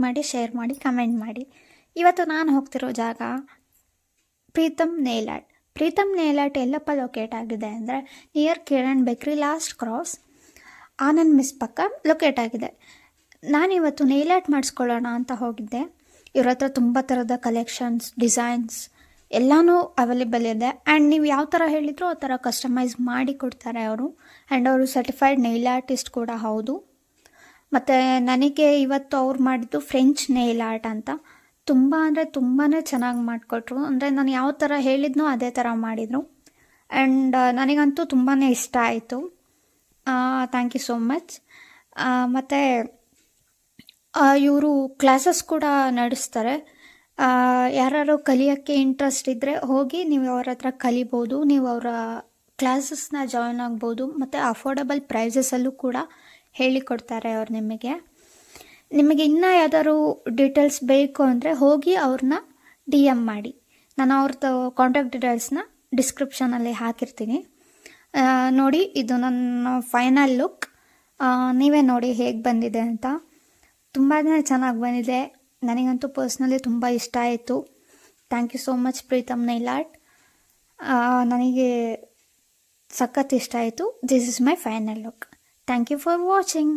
ಮಾಡಿ, ಶೇರ್ ಮಾಡಿ, ಕಮೆಂಟ್ ಮಾಡಿ. ಇವತ್ತು ನಾನು ಹೋಗ್ತಿರೋ ಜಾಗ Preetam nail art. Preetam nail art ಎಲ್ಲಪ್ಪ ಲೊಕೇಟ್ ಆಗಿದೆ ಅಂದರೆ near Kiran bakery last cross Anand mess ಪಕ್ಕ ಲೊಕೇಟ್ ಆಗಿದೆ. ನಾನಿವತ್ತು ನೇಲ್ ಆರ್ಟ್ ಮಾಡಿಸ್ಕೊಳ್ಳೋಣ ಅಂತ ಹೋಗಿದ್ದೆ. ಇವ್ರ ಹತ್ರ ತುಂಬ ಥರದ ಕಲೆಕ್ಷನ್ಸ್, ಡಿಸೈನ್ಸ್ ಎಲ್ಲನೂ ಅವೈಲೇಬಲ್ ಇದೆ. ಆ್ಯಂಡ್ ನೀವು ಯಾವ ಥರ ಹೇಳಿದ್ರು ಆ ಥರ ಕಸ್ಟಮೈಸ್ ಮಾಡಿ ಕೊಡ್ತಾರೆ ಅವರು. ಆ್ಯಂಡ್ ಅವರು ಸರ್ಟಿಫೈಡ್ ನೇಲ್ ಆರ್ಟಿಸ್ಟ್ ಕೂಡ ಹೌದು. ಮತ್ತು ನನಗೆ ಇವತ್ತು ಅವ್ರು ಮಾಡಿದ್ದು ಫ್ರೆಂಚ್ ನೇಲ್ ಆರ್ಟ್ ಅಂತ. ತುಂಬ ಅಂದರೆ ತುಂಬಾ ಚೆನ್ನಾಗಿ ಮಾಡಿಕೊಟ್ರು. ಅಂದರೆ ನಾನು ಯಾವ ಥರ ಹೇಳಿದ್ನೋ ಅದೇ ಥರ ಮಾಡಿದರು. ಆ್ಯಂಡ್ ನನಗಂತೂ ತುಂಬಾ ಇಷ್ಟ ಆಯಿತು. Thank you so much. ಮತ್ತು ಇವರು ಕ್ಲಾಸಸ್ ಕೂಡ ನಡೆಸ್ತಾರೆ. ಯಾರು ಕಲಿಯೋಕ್ಕೆ ಇಂಟ್ರೆಸ್ಟ್ ಇದ್ದರೆ ಹೋಗಿ ನೀವು ಅವ್ರ ಹತ್ರ ಕಲಿಬೋದು. ನೀವು ಅವರ ಕ್ಲಾಸಸ್ನ ಜಾಯ್ನ್ ಆಗ್ಬೋದು. ಮತ್ತು ಅಫೋರ್ಡಬಲ್ ಪ್ರೈಸಸಲ್ಲೂ ಕೂಡ ಹೇಳಿಕೊಡ್ತಾರೆ ಅವ್ರು ನಿಮಗೆ ಇನ್ನೂ ಯಾವ್ದಾದ್ರು ಡೀಟೇಲ್ಸ್ ಬೇಕು ಅಂದರೆ ಹೋಗಿ ಅವ್ರನ್ನ DM ಮಾಡಿ. ನಾನು ಅವ್ರದ್ದು ಕಾಂಟ್ಯಾಕ್ಟ್ ಡೀಟೇಲ್ಸ್ನ ಡಿಸ್ಕ್ರಿಪ್ಷನಲ್ಲಿ ಹಾಕಿರ್ತೀನಿ. ನೋಡಿ, ಇದು ನನ್ನ ಫೈನಲ್ ಲುಕ್. ನೀವೇ ನೋಡಿ ಹೇಗೆ ಬಂದಿದೆ ಅಂತ. ತುಂಬಾ ಚೆನ್ನಾಗಿ ಬಂದಿದೆ. ನನಗಂತೂ ಪರ್ಸ್ನಲಿ ತುಂಬ ಇಷ್ಟ ಆಯಿತು. Thank you so much Preetam nail art. ನನಗೆ ಸಖತ್ ಇಷ್ಟ ಆಯಿತು. This is my final look. Thank you for watching.